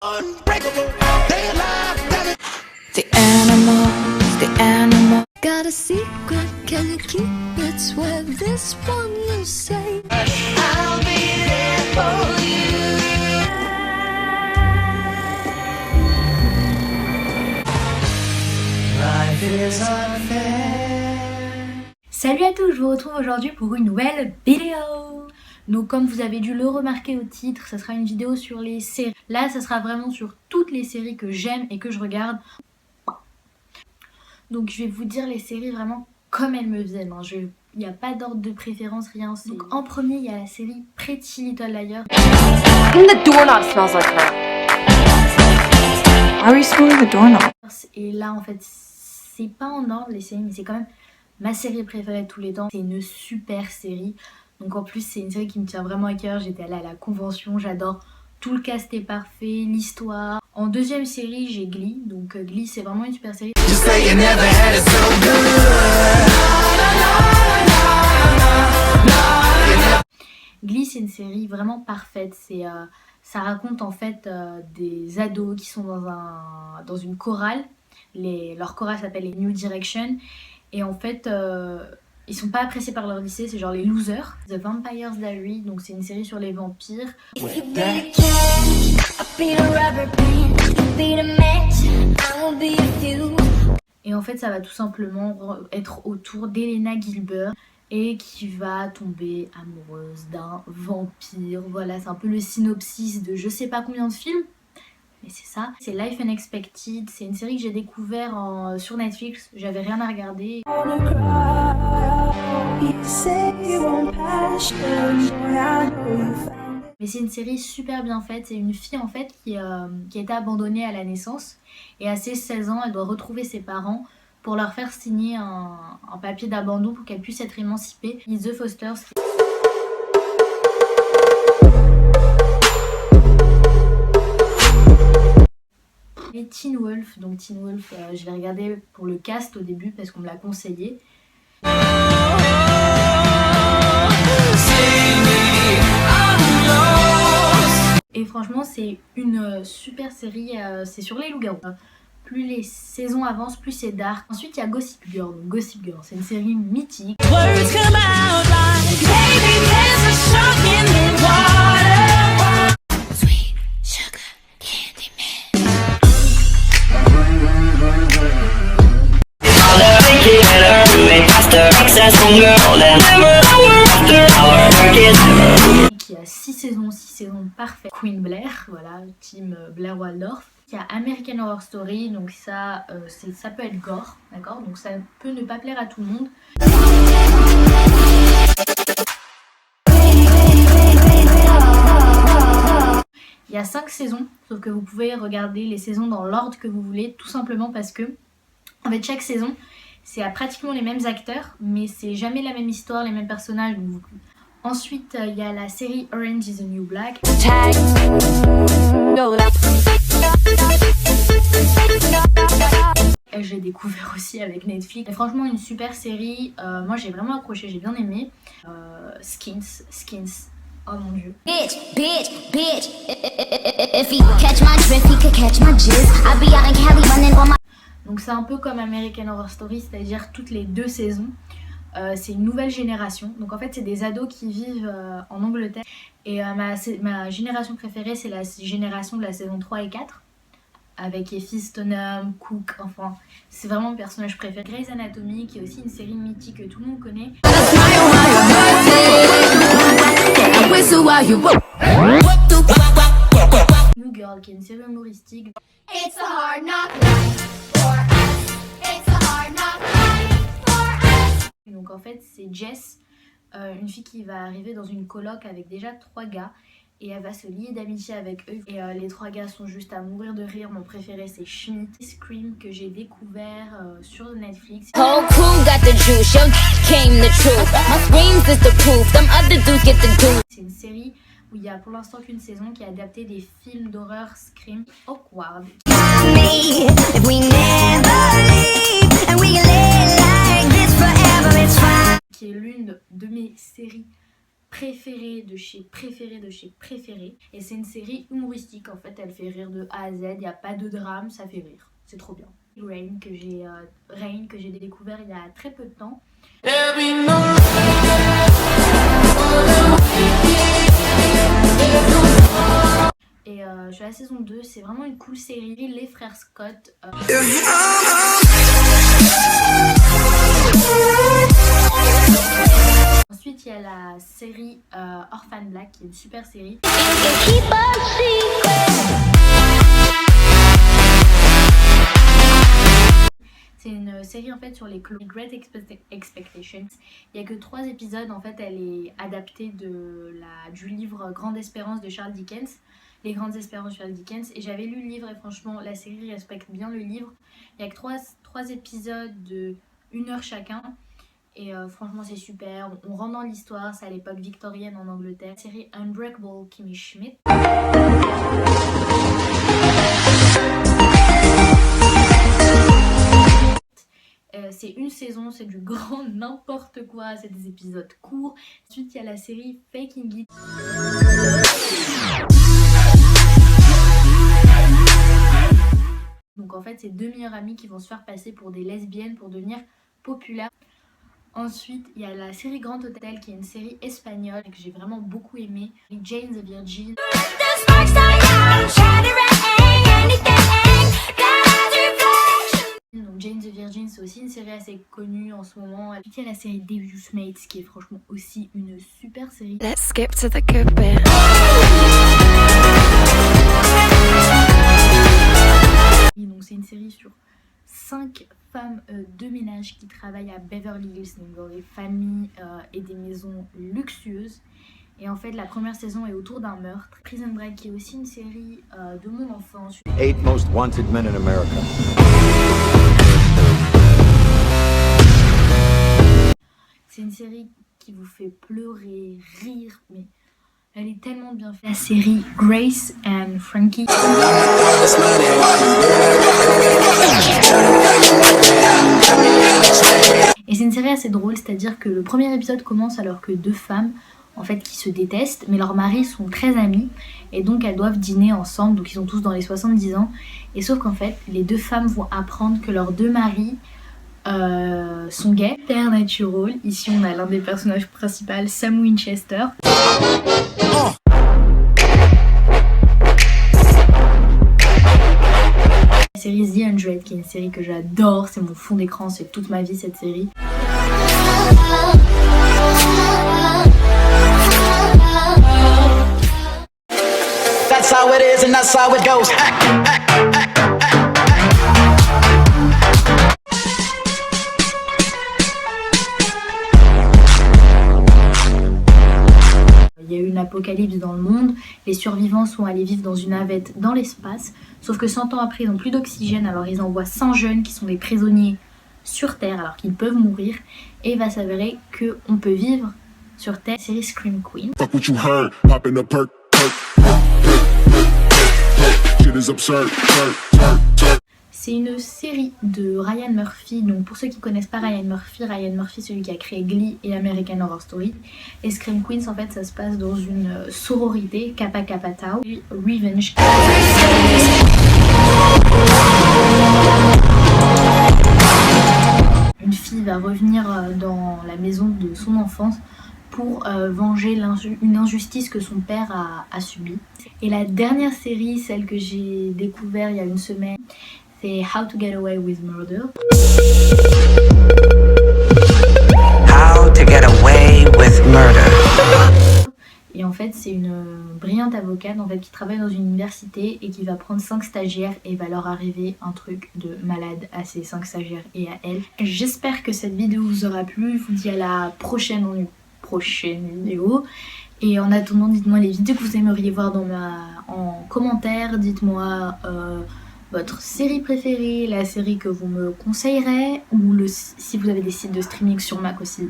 The animal. Got a secret, can you keep it? Swear this one you say. I'll be there for you. Life is unfair. Salut à tous, je vous retrouve aujourd'hui pour une nouvelle vidéo. Donc comme vous avez dû le remarquer au titre, ça sera une vidéo sur les séries. Là, ça sera vraiment sur toutes les séries que j'aime et que je regarde. Donc je vais vous dire les séries vraiment comme elles me viennent. Il n'y a pas d'ordre de préférence, rien. Donc en premier, il y a la série Pretty Little Liars. The doorknob smells like her. Why are you smelling the doorknob? Et là, en fait, c'est pas en ordre les séries, mais c'est quand même ma série préférée de tous les temps. C'est une super série. Donc en plus, c'est une série qui me tient vraiment à cœur. J'étais allée à la convention, j'adore. Tout le cast est parfait, l'histoire. En deuxième série, j'ai Glee. Donc Glee, c'est vraiment une super série. Glee, c'est une série vraiment parfaite. Ça raconte en fait des ados qui sont dans une chorale. Leur chorale s'appelle les New Direction. Et en fait, ils sont pas appréciés par leur lycée, c'est genre les losers. The Vampire's Diary, donc c'est une série sur les vampires. Et en fait, ça va tout simplement être autour d'Elena Gilbert et qui va tomber amoureuse d'un vampire. Voilà, c'est un peu le synopsis de je sais pas combien de films. Mais c'est ça, c'est Life Unexpected, c'est une série que j'ai découvert sur Netflix, j'avais rien à regarder. Mais c'est une série super bien faite, c'est une fille en fait qui a été abandonnée à la naissance et à ses 16 ans, elle doit retrouver ses parents pour leur faire signer un papier d'abandon pour qu'elle puisse être émancipée. The Fosters. Et Teen Wolf, donc Teen Wolf, je l'ai regardé pour le cast au début parce qu'on me l'a conseillé. Et franchement, c'est une super série, c'est sur les loups-garous. Plus les saisons avancent, plus c'est dark. Ensuite, il y a Gossip Girl. Donc, Gossip Girl, c'est une série mythique. Qui a 6 saisons parfaites. Queen Blair, voilà, team Blair Waldorf. Il y a American Horror Story, donc ça peut être gore, d'accord? Donc ça peut ne pas plaire à tout le monde. Il y a 5 saisons, sauf que vous pouvez regarder les saisons dans l'ordre que vous voulez, tout simplement parce que, en fait, chaque saison, c'est pratiquement les mêmes acteurs, mais c'est jamais la même histoire, les mêmes personnages. Ensuite, il y a la série Orange is the New Black. J'ai découvert aussi avec Netflix. Et franchement, une super série. Moi, j'ai vraiment accroché, j'ai bien aimé. Skins. Oh mon dieu. Bitch. If he catch my drift, he could catch my jizz. I'll be out in Cali running on my... Donc c'est un peu comme American Horror Story, c'est-à-dire toutes les 2 saisons. C'est une nouvelle génération. Donc en fait, c'est des ados qui vivent en Angleterre. Et ma génération préférée, c'est la génération de la saison 3 et 4. Avec Effie Stoneham, Cook, enfin, c'est vraiment mon personnage préféré. Grey's Anatomy, qui est aussi une série mythique que tout le monde connaît. New Girl, qui est une série humoristique. It's a hard knock life for us. It's a hard knock life for us. Donc en fait, c'est Jess, une fille qui va arriver dans une coloc avec déjà 3 gars. Et elle va se lier d'amitié avec eux. Et les 3 gars sont juste à mourir de rire. Mon préféré, c'est Schmidt. Scream, que j'ai découvert sur Netflix. C'est une série où il y a pour l'instant qu'une saison qui a adapté des films d'horreur Scream. Awkward. Qui est l'une de mes séries préférée de chez préférée de chez préférée. Et c'est une série humoristique, en fait, elle fait rire de A à Z, il n'y a pas de drame, ça fait rire, c'est trop bien. Rain que j'ai découvert il y a très peu de temps. Et je suis à la saison 2, c'est vraiment une cool série. Les frères Scott. Ensuite, il y a la série Orphan Black, qui est une super série. C'est une série en fait sur les Great Expectations. Il n'y a que 3 épisodes, en fait elle est adaptée du livre Grande Espérance de Charles Dickens. Les Grandes Espérances de Charles Dickens. Et j'avais lu le livre et franchement la série respecte bien le livre. Il n'y a que 3 épisodes de 1 heure chacun. Et franchement c'est super, on rentre dans l'histoire, c'est à l'époque victorienne en Angleterre. La série Unbreakable Kimmy Schmidt. C'est une saison, c'est du grand n'importe quoi, c'est des épisodes courts. Ensuite il y a la série Faking It. Donc en fait c'est 2 meilleures amies qui vont se faire passer pour des lesbiennes pour devenir populaires. Ensuite il y a la série Grand Hotel qui est une série espagnole que j'ai vraiment beaucoup aimée. Jane the Virgin. Donc Jane the Virgin c'est aussi une série assez connue en ce moment. Puis il y a la série Devious Mates qui est franchement aussi une super série. Let's skip to the good bit. Donc c'est une série sur 5 femmes de ménage qui travaillent à Beverly Hills, donc dans des familles et des maisons luxueuses. Et en fait la première saison est autour d'un meurtre. Prison Break qui est aussi une série de mon enfance. 8 most wanted men in America. C'est une série qui vous fait pleurer, rire, mais elle est tellement bien faite. La série Grace and Frankie. Et c'est une série assez drôle, c'est-à-dire que le premier épisode commence alors que 2 femmes en fait qui se détestent, mais leurs maris sont très amis et donc elles doivent dîner ensemble, donc ils sont tous dans les 70 ans. Et sauf qu'en fait les 2 femmes vont apprendre que leurs 2 maris sont gays. Supernatural, ici on a l'un des personnages principaux, Sam Winchester. La série The 100 qui est une série que j'adore, c'est mon fond d'écran, c'est toute ma vie cette série. That's how it is and that's how it goes. Il y a eu une apocalypse dans le monde, les survivants sont allés vivre dans une navette dans l'espace, sauf que 100 ans après ils n'ont plus d'oxygène, alors ils envoient 100 jeunes qui sont des prisonniers sur Terre alors qu'ils peuvent mourir, et il va s'avérer qu'on peut vivre sur Terre. Série Scream Queen. C'est une série de Ryan Murphy, donc pour ceux qui connaissent pas Ryan Murphy celui qui a créé Glee et American Horror Story. Et Scream Queens en fait ça se passe dans une sororité, Kappa Kappa Tau, Revenge. Une fille va revenir dans la maison de son enfance pour venger une injustice que son père a subie. Et la dernière série, celle que j'ai découvert il y a une semaine, c'est How to Get Away with Murder. How to Get Away with Murder. Et en fait, c'est une brillante avocate en fait, qui travaille dans une université et qui va prendre 5 stagiaires et va leur arriver un truc de malade à ces 5 stagiaires et à elle. J'espère que cette vidéo vous aura plu. Je vous dis à la prochaine dans une prochaine vidéo. Et en attendant, dites-moi les vidéos que vous aimeriez voir en commentaire. Dites-moi votre série préférée, la série que vous me conseillerez, ou si vous avez des sites de streaming sur Mac aussi,